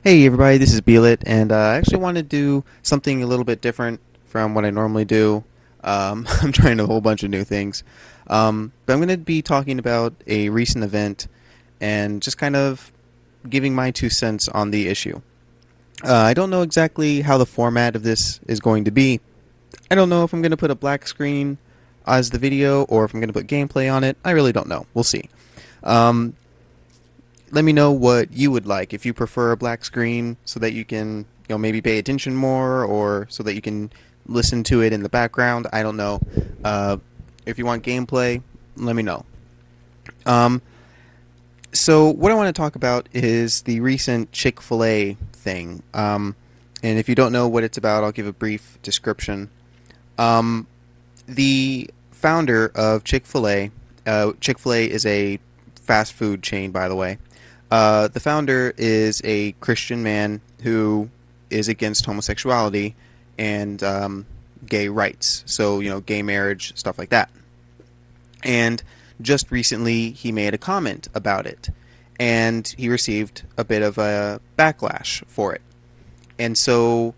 Hey everybody, this is Beelit, and I actually want to do something a little bit different from what I normally do. I'm trying a whole bunch of new things. But I'm going to be talking about a recent event and just kind of giving my 2 cents on the issue. I don't know exactly how the format of this is going to be. I don't know if I'm going to put a black screen as the video or if I'm going to put gameplay on it. I really don't know. We'll see. Um, Let me know what you would like. If you prefer a black screen so that you can, maybe pay attention more, or so that you can listen to it in the background. I don't know. If you want gameplay, let me know. Um, so what I want to talk about is the recent Chick-Fil-A thing. And if you don't know what it's about, I'll give a brief description. Um, the founder of Chick-Fil-A, Chick-fil-A is a fast food chain, by the way. The founder is a Christian man who is against homosexuality and gay rights. So, gay marriage, stuff like that. And just recently, he made a comment about it. And he received a bit of a backlash for it. And so,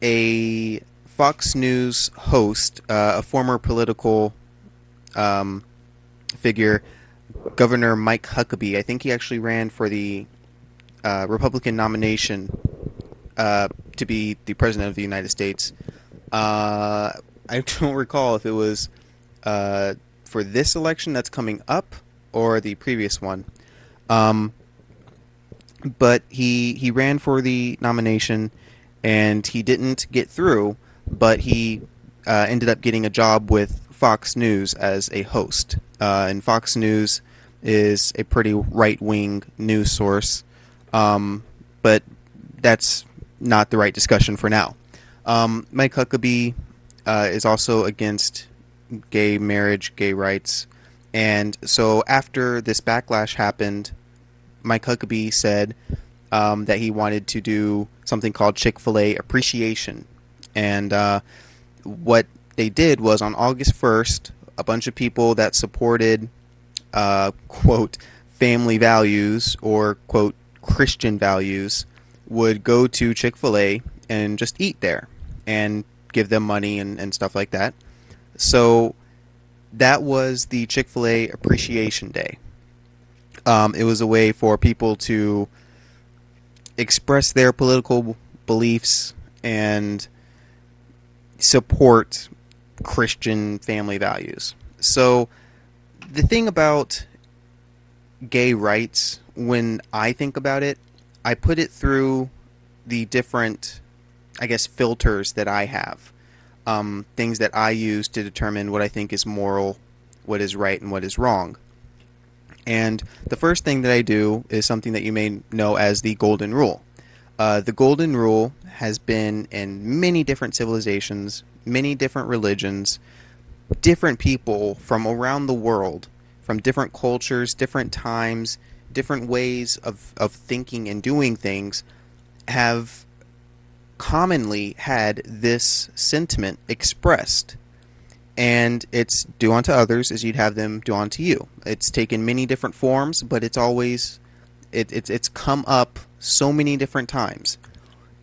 a Fox News host, a former political figure, Governor Mike Huckabee, I think he actually ran for the Republican nomination to be the President of the United States. I don't recall if it was for this election that's coming up or the previous one. But he ran for the nomination and he didn't get through, but he ended up getting a job with Fox News as a host. And Fox News is a pretty right-wing news source, but that's not the right discussion for now. Mike Huckabee is also against gay marriage, gay rights, and so after this backlash happened, Mike Huckabee said that he wanted to do something called Chick-fil-A Appreciation, and what they did was on August 1st, a bunch of people that supported, quote, family values or, quote, Christian values would go to Chick-fil-A and just eat there and give them money and stuff like that. So that was the Chick-fil-A Appreciation Day. It was a way for people to express their political beliefs and support Christian family values. So the thing about gay rights, when I think about it, I put it through the different, I guess, filters that I have. Things that I use to determine what I think is moral, what is right, and what is wrong. And the first thing that I do is something that you may know as the Golden Rule. The Golden Rule has been in many different civilizations, many different religions, different people from around the world, from different cultures, different times, different ways of thinking and doing things, have commonly had this sentiment expressed. And it's do unto others as you'd have them do unto you. It's taken many different forms, but it's always it's come up so many different times.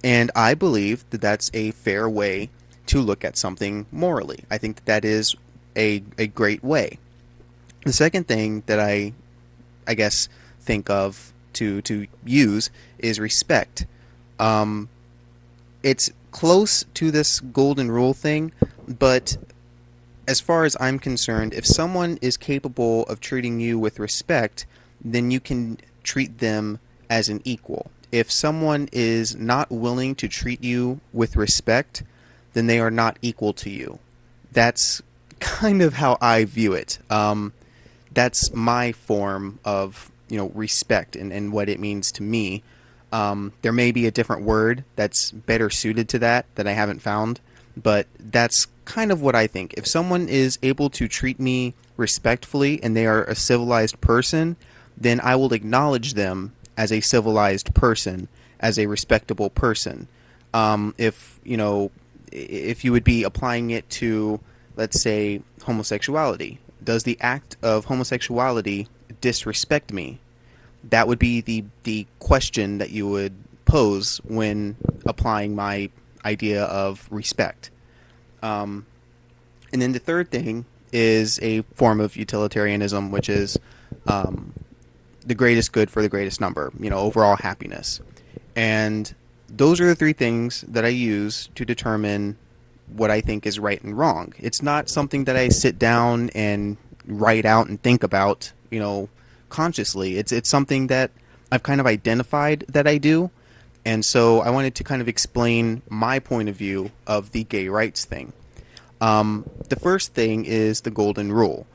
And I believe that that's a fair way to look at something morally. I think that that is a great way. The second thing that I guess think of to use is respect. It's close to this golden rule thing, but as far as I'm concerned, if someone is capable of treating you with respect, then you can treat them as an equal. If someone is not willing to treat you with respect, then they are not equal to you. That's kind of how I view it. That's my form of respect and what it means to me. There may be a different word that's better suited to that I haven't found, but that's kind of what I think. If someone is able to treat me respectfully and they are a civilized person, then I will acknowledge them as a civilized person, as a respectable person. If you would be applying it to, let's say, homosexuality, does the act of homosexuality disrespect me? That would be the question that you would oppose when applying my idea of respect. And then the third thing is a form of utilitarianism, which is the greatest good for the greatest number, overall happiness. And those are the three things that I use to determine what I think is right and wrong. It's not something that I sit down and write out and think about, consciously. It's something that I've kind of identified that I do. And so I wanted to kind of explain my point of view of the gay rights thing. The first thing is the golden rule.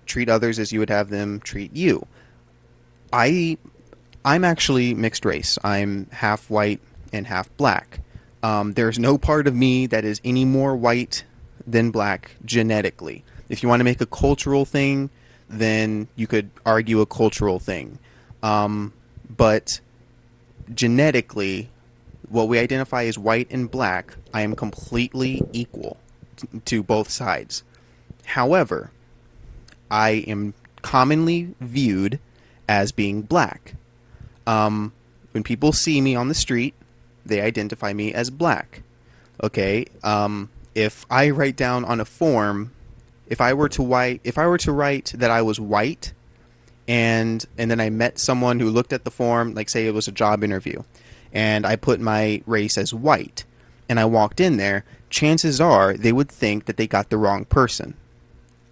Treat others as you would have them treat you. I'm actually mixed race. I'm half white and half black. There's no part of me that is any more white than black genetically. If you want to make a cultural thing, then you could argue a cultural thing. But genetically, what we identify as white and black, I am completely equal to both sides. However, I am commonly viewed as being black. When people see me on the street, they identify me as black. Okay, if I write down on a form, if I were to write that I was white, and then I met someone who looked at the form, like say it was a job interview, and I put my race as white, and I walked in there, chances are they would think that they got the wrong person.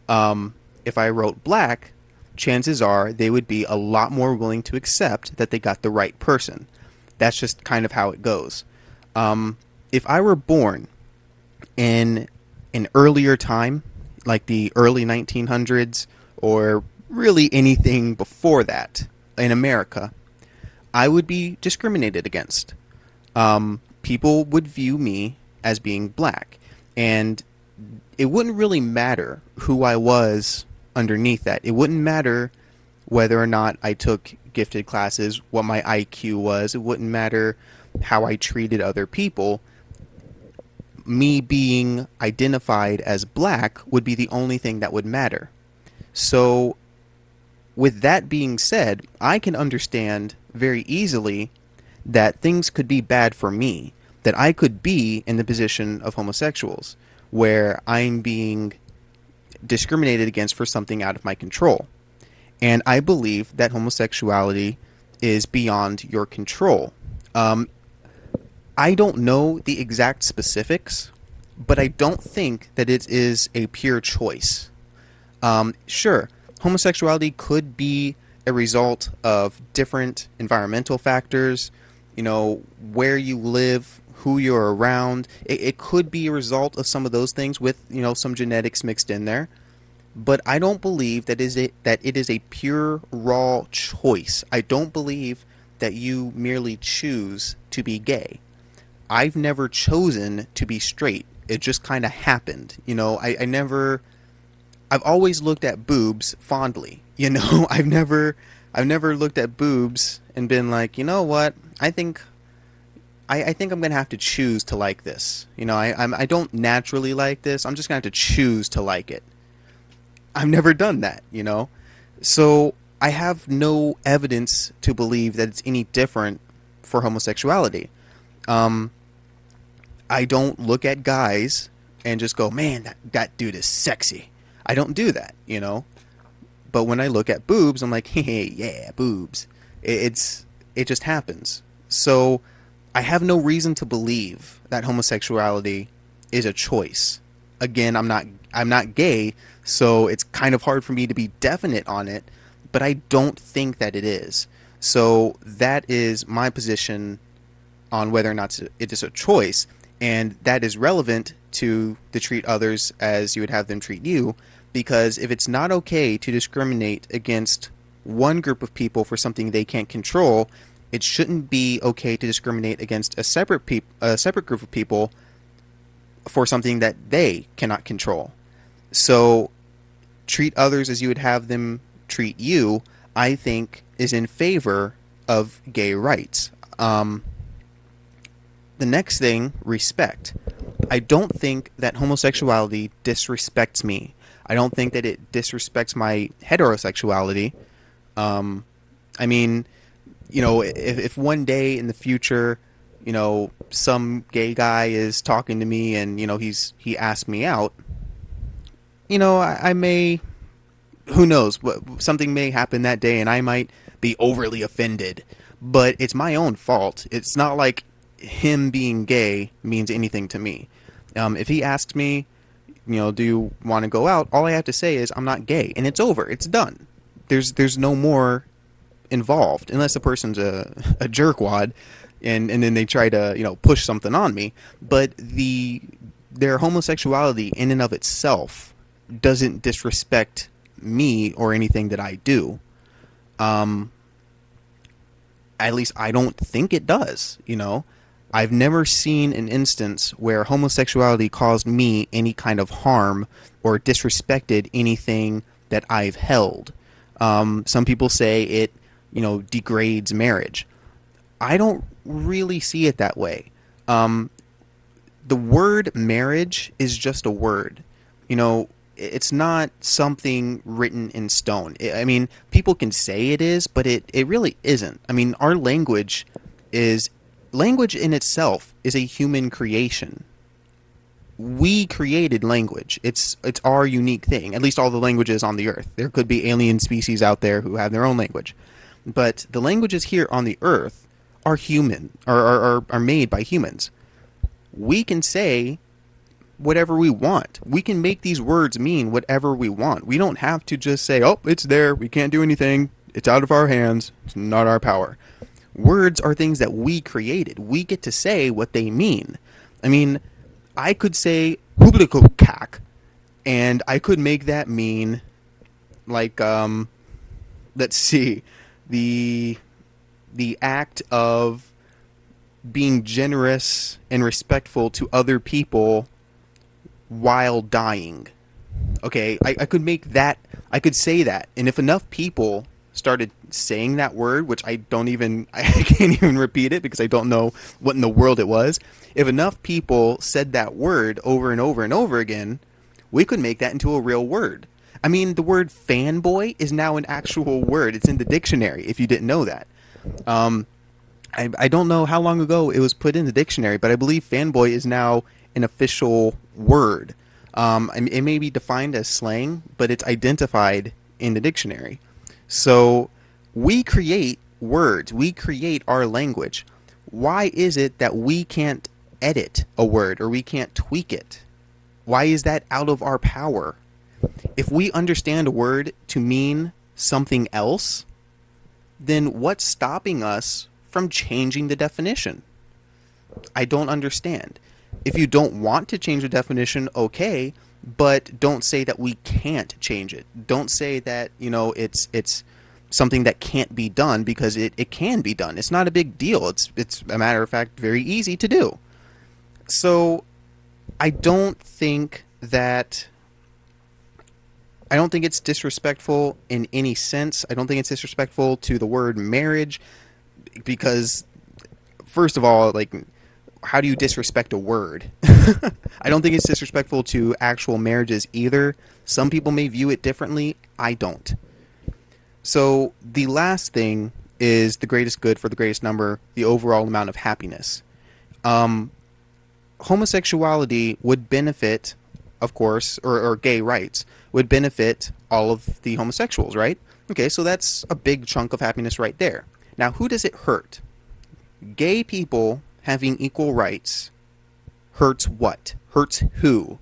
If I wrote black, chances are they would be a lot more willing to accept that they got the right person. That's just kind of how it goes. If I were born in an earlier time, like the early 1900s, or really anything before that in America, I would be discriminated against. People would view me as being black, and it wouldn't really matter who I was underneath that. It wouldn't matter whether or not I took gifted classes, what my IQ was. It wouldn't matter how I treated other people. Me being identified as black would be the only thing that would matter. So, with that being said, I can understand very easily that things could be bad for me, that I could be in the position of homosexuals, where I'm being discriminated against for something out of my control. And I believe that homosexuality is beyond your control. I don't know the exact specifics, but I don't think that it is a pure choice. Sure, homosexuality could be a result of different environmental factors, where you live, who you're around. It could be a result of some of those things with, some genetics mixed in there. But I don't believe that it is a pure, raw choice. I don't believe that you merely choose to be gay. I've never chosen to be straight. It just kind of happened. I've always looked at boobs fondly. I've never looked at boobs and been like, you know what? I think I'm gonna have to choose to like this. I don't naturally like this. I'm just gonna have to choose to like it. I've never done that. So I have no evidence to believe that it's any different for homosexuality. I don't look at guys and just go, man, that dude is sexy. I don't do that, But when I look at boobs, I'm like, hey, yeah, boobs. It just happens. So I have no reason to believe that homosexuality is a choice. Again, I'm not gay, so it's kind of hard for me to be definite on it, but I don't think that it is. So that is my position on whether or not it is a choice, and that is relevant to treat others as you would have them treat you, because if it's not okay to discriminate against one group of people for something they can't control, it shouldn't be okay to discriminate against a separate group of people for something that they cannot control. So treat others as you would have them treat you, I think, is in favor of gay rights. The next thing, respect. I don't think that homosexuality disrespects me. I don't think that it disrespects my heterosexuality. I mean, if one day in the future, some gay guy is talking to me and he asked me out, I may, who knows, something may happen that day and I might be overly offended, but it's my own fault. It's not like him being gay means anything to me. If he asks me, do you want to go out? All I have to say is I'm not gay, and it's over. It's done. There's no more involved, unless the person's a jerkwad, and then they try to push something on me. But their homosexuality in and of itself doesn't disrespect me or anything that I do. At least I don't think it does. I've never seen an instance where homosexuality caused me any kind of harm or disrespected anything that I've held. Some people say it, degrades marriage. I don't really see it that way. The word marriage is just a word. It's not something written in stone. I mean, people can say it is, but it really isn't. I mean, our language in itself is a human creation. We created language. It's our unique thing. At least all the languages on the earth. There could be alien species out there who have their own language. But the languages here on the earth are human, are made by humans. We can say whatever we want. We can make these words mean whatever we want. We don't have to just say, oh, it's there, we can't do anything, it's out of our hands, it's not our power. Words are things that we created. We get to say what they mean. I mean, I could say "publicokak," and I could make that mean, like, let's see, the act of being generous and respectful to other people while dying. Okay, I could make that, I could say that, and if enough people started saying that word, which I can't even repeat it because I don't know what in the world it was. If enough people said that word over and over and over again, we could make that into a real word. I mean, the word fanboy is now an actual word. It's in the dictionary, if you didn't know that. I don't know how long ago it was put in the dictionary, but I believe fanboy is now an official word. It may be defined as slang, but it's identified in the dictionary. So we create words. We create our language. Why is it that we can't edit a word or we can't tweak it? Why is that out of our power? If we understand a word to mean something else, then what's stopping us from changing the definition? I don't understand. If you don't want to change the definition, okay, but don't say that we can't change it. Don't say that, it's something that can't be done, because it can be done. It's not a big deal. It's a matter of fact very easy to do. So I don't think it's disrespectful in any sense. I don't think it's disrespectful to the word marriage, because first of all, like, how do you disrespect a word? I don't think it's disrespectful to actual marriages either. Some people may view it differently. I don't. So the last thing is the greatest good for the greatest number, the overall amount of happiness. Homosexuality would benefit, of course, or gay rights would benefit all of the homosexuals, right? Okay, so that's a big chunk of happiness right there. Now, who does it hurt? Gay people having equal rights hurts what? Hurts who?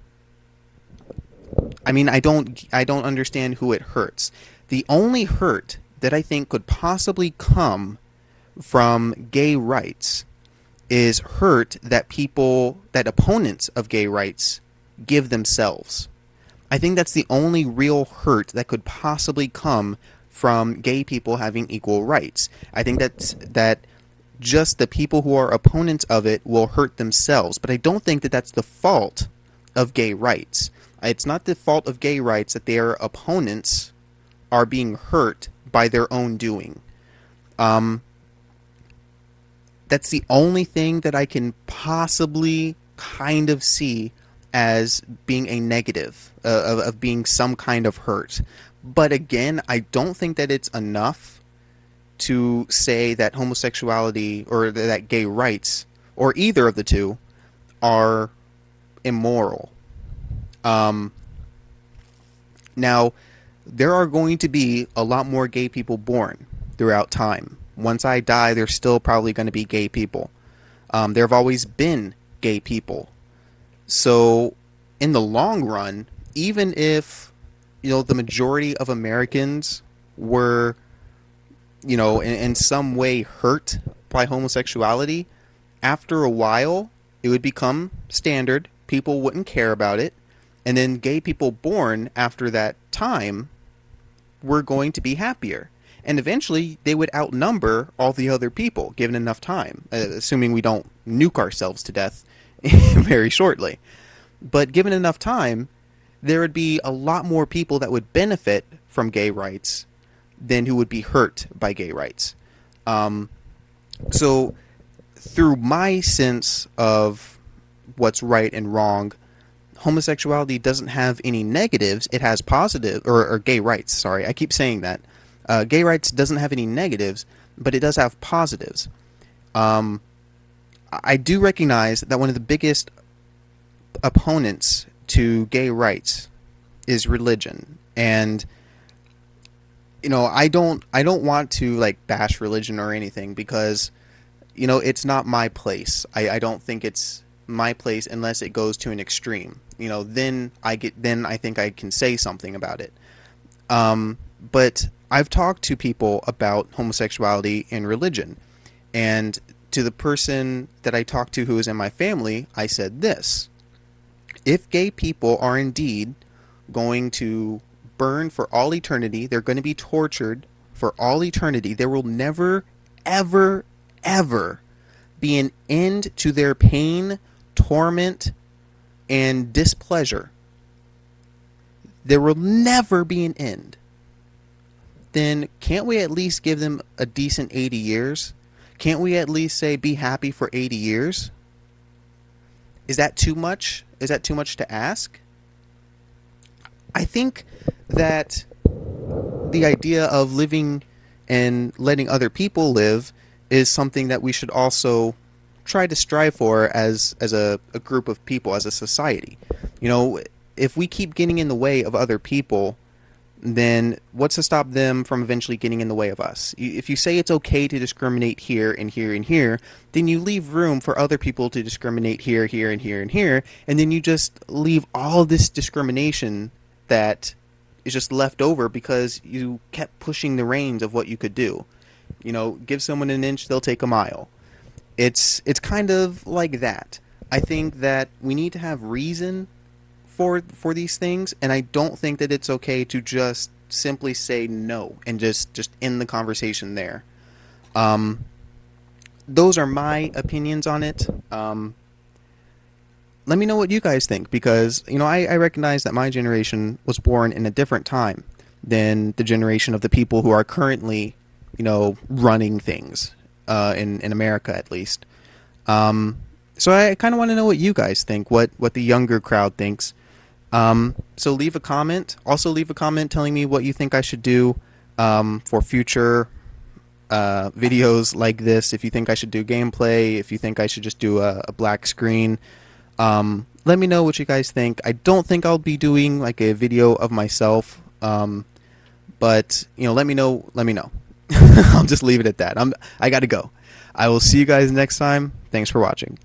I mean, I don't understand who it hurts. The only hurt that I think could possibly come from gay rights is hurt that opponents of gay rights give themselves. I think that's the only real hurt that could possibly come from gay people having equal rights. I think that just the people who are opponents of it will hurt themselves. But I don't think that that's the fault of gay rights. It's not the fault of gay rights that their opponents are being hurt by their own doing. That's the only thing that I can possibly kind of see as being a negative, of being some kind of hurt. But again, I don't think that it's enough to say that homosexuality or that gay rights or either of the two are immoral. Um, Now, there are going to be a lot more gay people born throughout time. Once I die, there's still probably going to be gay people. There have always been gay people. So, in the long run, even if the majority of Americans were in some way hurt by homosexuality, after a while, it would become standard. People wouldn't care about it. And then gay people born after that time were going to be happier. And eventually, they would outnumber all the other people, given enough time, assuming we don't nuke ourselves to death very shortly. But given enough time, there would be a lot more people that would benefit from gay rights than who would be hurt by gay rights. So, through my sense of what's right and wrong, homosexuality doesn't have any negatives. It has positive, or gay rights, sorry. I keep saying that. Gay rights doesn't have any negatives, but it does have positives. I do recognize that one of the biggest opponents to gay rights is religion. And, I don't want to, bash religion or anything because, it's not my place. I don't think it's my place unless it goes to an extreme. Then I think I can say something about it. But I've talked to people about homosexuality and religion, and to the person that I talked to who was in my family, I said this: if gay people are indeed going to burn for all eternity, they're going to be tortured for all eternity, there will never, ever, ever be an end to their pain, torment, and displeasure. There will never be an end. Then can't we at least give them a decent 80 years? Can't we at least say be happy for 80 years? Is that too much? Is that too much to ask? I think that the idea of living and letting other people live is something that we should also try to strive for as a group of people, as a society. If we keep getting in the way of other people, then what's to stop them from eventually getting in the way of us? If you say it's okay to discriminate here and here and here, then you leave room for other people to discriminate here, here, and here, and here, and then you just leave all this discrimination that is just left over because you kept pushing the reins of what you could do. Give someone an inch, they'll take a mile. It's kind of like that. I think that we need to have reason for these things, and I don't think that it's okay to just simply say no and just end the conversation there. Those are my opinions on it. Let me know what you guys think, because I recognize that my generation was born in a different time than the generation of the people who are currently running things in America, at least. So I kind of want to know what you guys think, what the younger crowd thinks. So leave a comment. Also leave a comment telling me what you think I should do for future videos like this. If you think I should do gameplay, if you think I should just do a black screen, let me know what you guys think. I don't think I'll be doing like a video of myself, but let me know. I'll just leave it at that. I gotta go. I will see you guys next time. Thanks for watching.